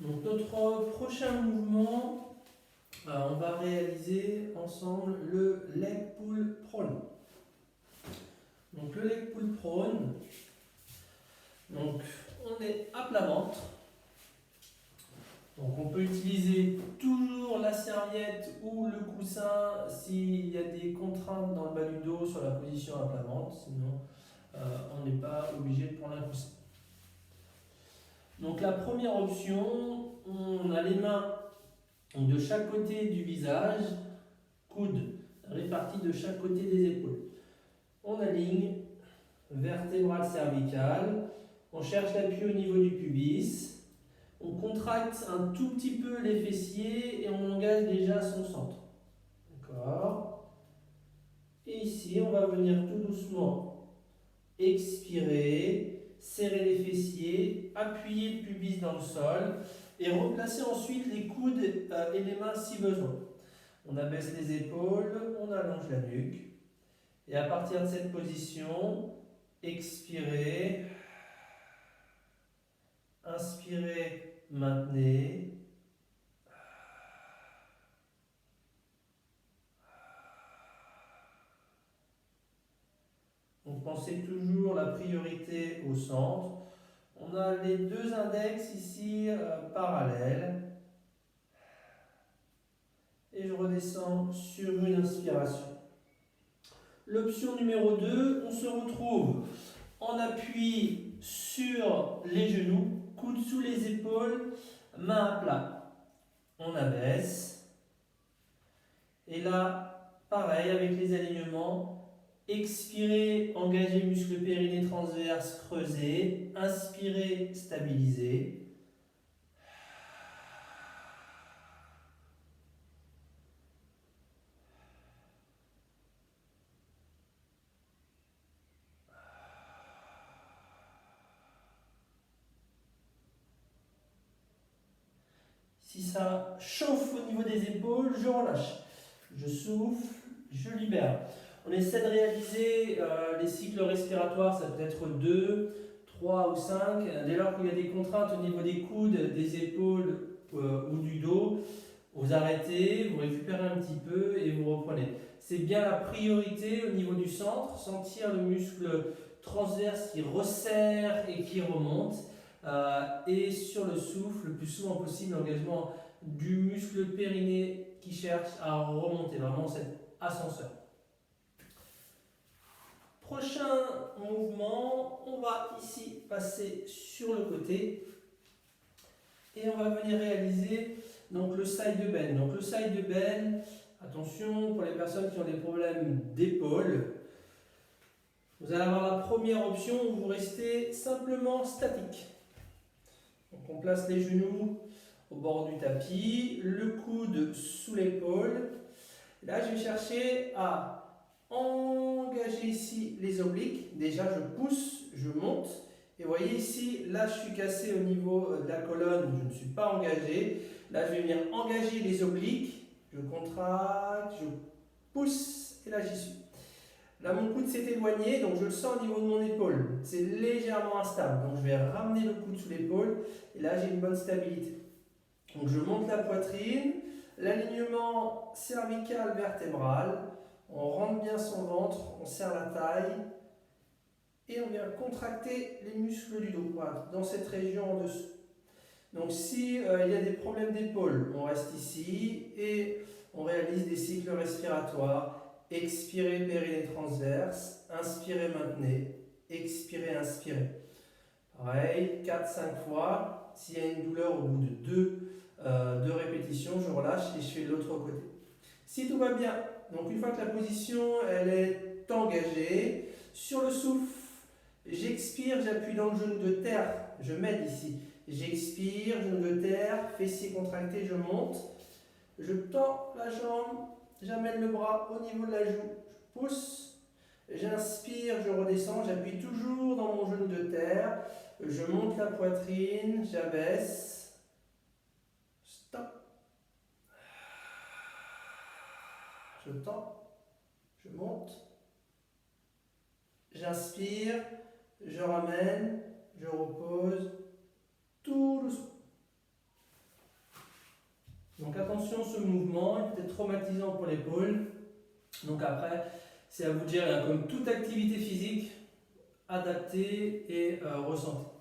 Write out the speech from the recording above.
Donc notre prochain mouvement, on va réaliser ensemble le leg pull prone. Donc le leg pull prone, donc on est à plat ventre. Donc on peut utiliser toujours la serviette ou le coussin s'il y a des contraintes dans le bas du dos sur la position à plat ventre, sinon on n'est pas obligé de prendre un coussin. Donc la première option, on a les mains de chaque côté du visage, coudes répartis de chaque côté des épaules. On aligne vertébrale cervicale, on cherche l'appui au niveau du pubis. On contracte un tout petit peu les fessiers et on engage déjà son centre. D'accord. Et ici, on va venir tout doucement expirer, serrer les fessiers, appuyer le pubis dans le sol et replacer ensuite les coudes et les mains si besoin. On abaisse les épaules, on allonge la nuque. Et à partir de cette position, expirez, inspirez, maintenez. Donc pensez toujours la priorité au centre. On a les deux index ici parallèles. Et je redescends sur une inspiration. L'option numéro 2, on se retrouve en appui sur les genoux, coudes sous les épaules, main à plat. On abaisse. Et là, pareil avec les alignements. Expirez, engagez muscle périnée transverse, creusez. Inspirez, stabilisez. Si ça chauffe au niveau des épaules, je relâche. Je souffle, je libère. On essaie de réaliser les cycles respiratoires, ça peut être 2, 3 ou 5. Dès lors qu'il y a des contraintes au niveau des coudes, des épaules ou du dos, vous arrêtez, vous récupérez un petit peu et vous reprenez. C'est bien la priorité au niveau du centre, sentir le muscle transverse qui resserre et qui remonte. Et sur le souffle, le plus souvent possible, l'engagement du muscle périnée qui cherche à remonter, vraiment cet ascenseur. Prochain mouvement, on va ici passer sur le côté et on va venir réaliser donc le side bend. Donc le side bend, attention pour les personnes qui ont des problèmes d'épaule, vous allez avoir la première option où vous restez simplement statique. Donc on place les genoux au bord du tapis, le coude sous l'épaule. Là, je vais chercher à engager ici les obliques. Déjà, je pousse, je monte. Et vous voyez ici, là, je suis cassé au niveau de la colonne, je ne suis pas engagé. Là, je vais venir engager les obliques. Je contracte, je pousse, et là, j'y suis. Là, mon coude s'est éloigné, donc je le sens au niveau de mon épaule. C'est légèrement instable. Donc, je vais ramener le coude sous l'épaule. Et là, j'ai une bonne stabilité. Donc, je monte la poitrine. L'alignement cervical vertébral. On rentre bien son ventre. On serre la taille. Et on vient contracter les muscles du dos, voilà, dans cette région en dessous. Donc, si il y a des problèmes d'épaule, on reste ici et on réalise des cycles respiratoires. Expirez, périnée transverse, inspirez, maintenez, expirez, inspirez. Pareil, 4-5 fois. S'il y a une douleur au bout de deux répétitions, je relâche et je fais de l'autre côté. Si tout va bien, donc une fois que la position elle est engagée, sur le souffle, j'expire, j'appuie dans le genou de terre, je m'aide ici. J'expire, genou de terre, fessier contracté, je monte. Je tends la jambe. J'amène le bras au niveau de la joue, je pousse, j'inspire, je redescends, j'appuie toujours dans mon genou de terre, je monte la poitrine, j'abaisse, stop, je tends, je monte, j'inspire, je ramène, je repose, tout doucement. Donc attention, ce mouvement est peut-être traumatisant pour l'épaule. Donc après, c'est à vous de gérer, hein, comme toute activité physique, adapter et ressentir.